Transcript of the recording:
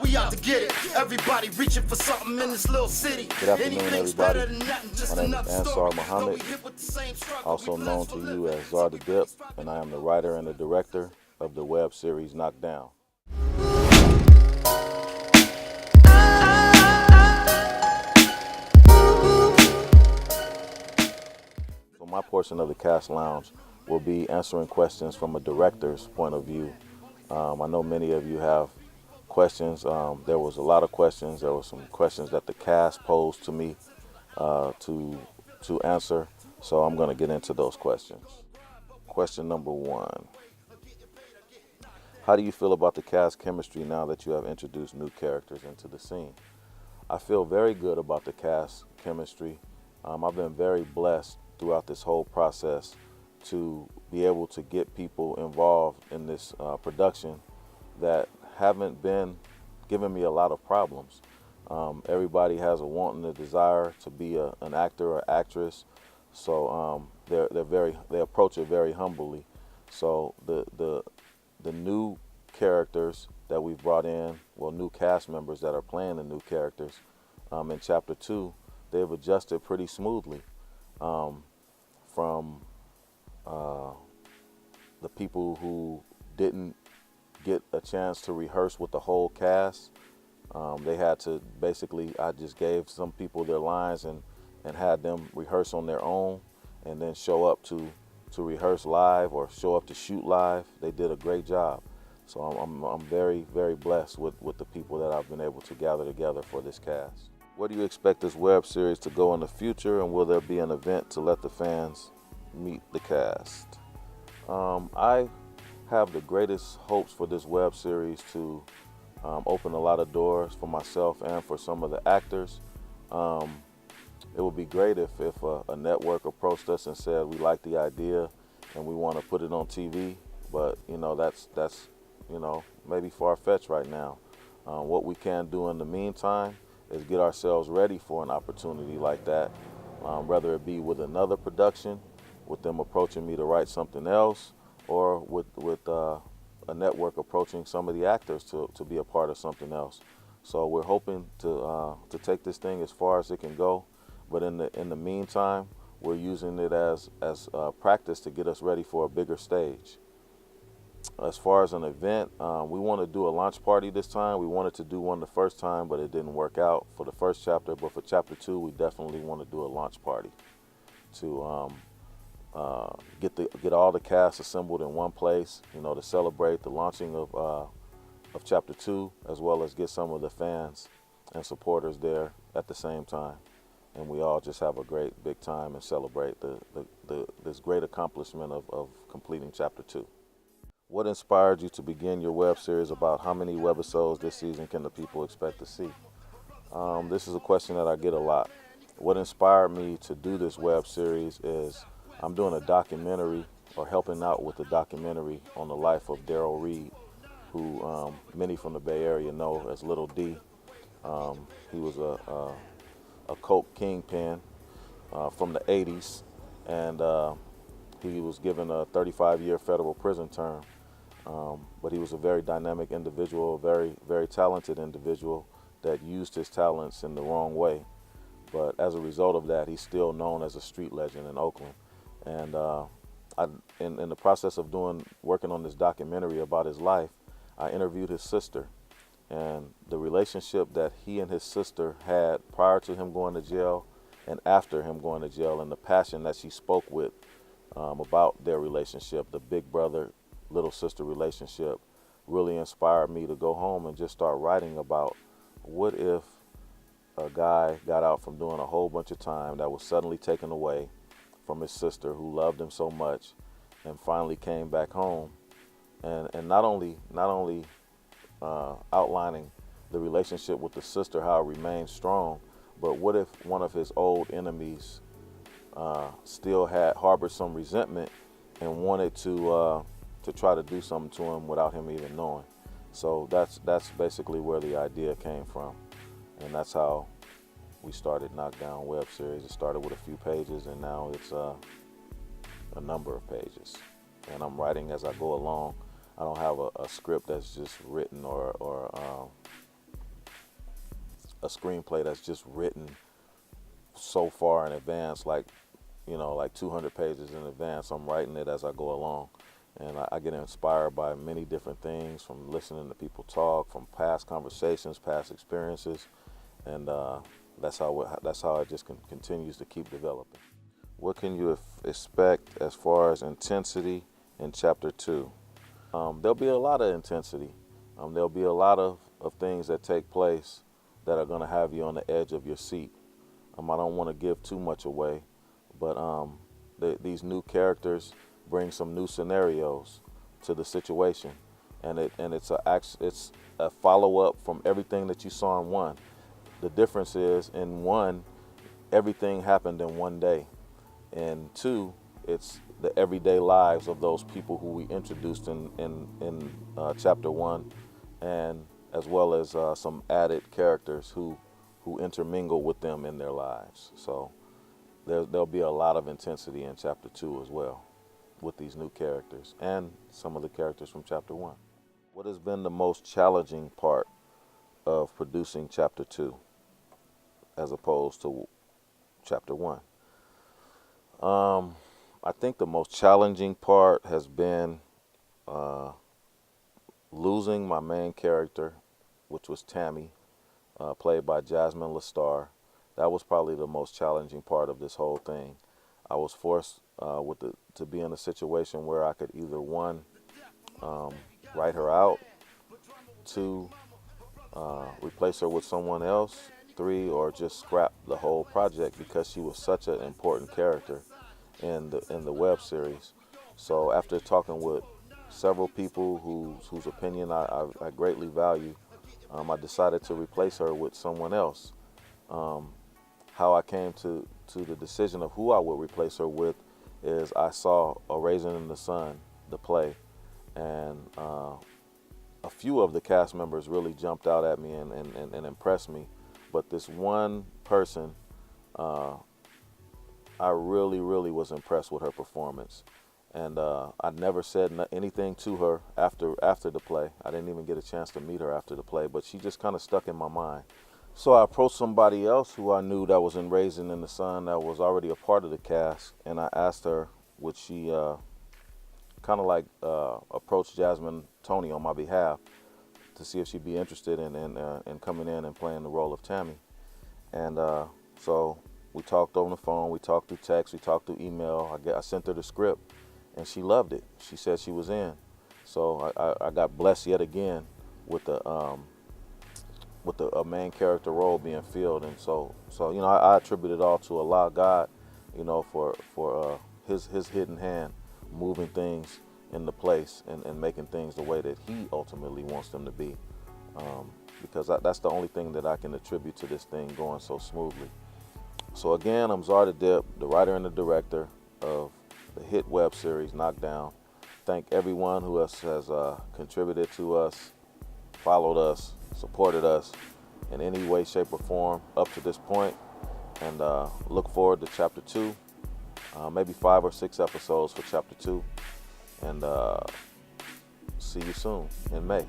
we out to get it. Everybody reaching for something in this little city. Good afternoon, Anything's everybody. better than nothing, just My name another is Ansar story. Muhammad, Though we hit with the same struggle, also we known blessed to for you living. as Zar the Dip, and I am the writer and the director of the web series Knockdown. So my portion of the Cast Lounge will be answering questions from a director's point of view. I know many of you have questions. There was a lot of questions. There were some questions that the cast posed to me to answer. So I'm going to get into those questions. Question number one. How do you feel about the cast chemistry now that you have introduced new characters into the scene? I feel very good about the cast chemistry. I've been very blessed throughout this whole process to be able to get people involved in this production that haven't been giving me a lot of problems. Everybody has a want and a desire to be an actor or actress, so they approach it very humbly. So the new characters that we've brought in, well, new cast members that are playing the new characters in Chapter 2, they've adjusted pretty smoothly from the people who didn't get a chance to rehearse with the whole cast. They had to basically, I just gave some people their lines and had them rehearse on their own and then show up to rehearse live or show up to shoot live. They did a great job. So I'm very, very blessed with the people that I've been able to gather together for this cast. Where do you expect this web series to go in the future, and will there be an event to let the fans meet the cast? I have the greatest hopes for this web series to open a lot of doors for myself and for some of the actors. It would be great if a network approached us and said, we like the idea and we want to put it on TV, but that's maybe far-fetched right now. What we can do in the meantime is get ourselves ready for an opportunity like that, whether it be with another production, with them approaching me to write something else, or with a network approaching some of the actors to be a part of something else. So we're hoping to take this thing as far as it can go, but in the meantime, we're using it as practice to get us ready for a bigger stage. As far as an event, we want to do a launch party this time. We wanted to do one the first time, but it didn't work out for the first chapter. But for Chapter 2, we definitely want to do a launch party to get all the cast assembled in one place, to celebrate the launching of Chapter 2, as well as get some of the fans and supporters there at the same time. And we all just have a great big time and celebrate this great accomplishment of completing Chapter 2. What inspired you to begin your web series? About how many webisodes this season can the people expect to see? This is a question that I get a lot. What inspired me to do this web series is I'm doing a documentary, or helping out with a documentary on the life of Daryl Reed, who many from the Bay Area know as Little D. He was a coke kingpin from the 80s, and he was given a 35-year federal prison term. But he was a very dynamic individual, very, very talented individual that used his talents in the wrong way. But as a result of that, he's still known as a street legend in Oakland. And in the process of working on this documentary about his life, I interviewed his sister. And the relationship that he and his sister had prior to him going to jail and after him going to jail, and the passion that she spoke with about their relationship, the big brother, little sister relationship, really inspired me to go home and just start writing about what if a guy got out from doing a whole bunch of time that was suddenly taken away from his sister who loved him so much, and finally came back home, and not only outlining the relationship with the sister, how it remained strong, but what if one of his old enemies still harbored some resentment and wanted to try to do something to him without him even knowing. So that's basically where the idea came from, and that's how we started Knockdown web series. It started with a few pages, and now it's a number of pages, and I'm writing as I go along. I don't have a script that's just written or a screenplay that's just written so far in advance, like, you know, like 200 pages in advance. I'm writing it as I go along. And I get inspired by many different things, from listening to people talk, from past conversations, past experiences. And that's how it just continues to keep developing. What can you expect as far as intensity in chapter 2? There'll be a lot of intensity. There'll be a lot of things that take place that are going to have you on the edge of your seat. I don't want to give too much away, but these new characters bring some new scenarios to the situation, and it's a follow-up from everything that you saw in 1. The difference is, in 1, everything happened in one day. In 2, it's the everyday lives of those people who we introduced in chapter 1, and as well as some added characters who intermingle with them in their lives. So there'll be a lot of intensity in chapter 2 as well, with these new characters and some of the characters from chapter 1. What has been the most challenging part of producing chapter 2 as opposed to chapter 1? I think the most challenging part has been losing my main character, which was Tammy, played by Jasmine Lastar. That was probably the most challenging part of this whole thing. I was forced to be in a situation where I could either, 1, write her out, 2, replace her with someone else, 3, or just scrap the whole project, because she was such an important character in the web series. So after talking with several people whose opinion I greatly value, I decided to replace her with someone else. How I came to the decision of who I would replace her with is, I saw A Raisin in the Sun, the play, and a few of the cast members really jumped out at me and impressed me. But this one person, I really was impressed with her performance. And I never said anything to her after the play. I didn't even get a chance to meet her after the play, but she just kind of stuck in my mind. So I approached somebody else who I knew that was in Raisin in the Sun, that was already a part of the cast, and I asked her, would she kind of like approach Jasmine Tony on my behalf to see if she'd be interested in coming in and playing the role of Tammy. And so we talked on the phone, we talked through text, we talked through email. I sent her the script, and she loved it. She said she was in. So I got blessed yet again with a main character role being filled. And so you know, I attribute it all to Allah, God, you know, for his hidden hand moving things into place and making things the way that he ultimately wants them to be. Because that's the only thing that I can attribute to this thing going so smoothly. So again, I'm Zar the Dip, the writer and the director of the hit web series Knockdown. Thank everyone who has contributed to us, followed us, supported us in any way, shape, or form up to this point. And look forward to chapter 2, maybe 5 or 6 episodes for chapter 2. And see you soon in May.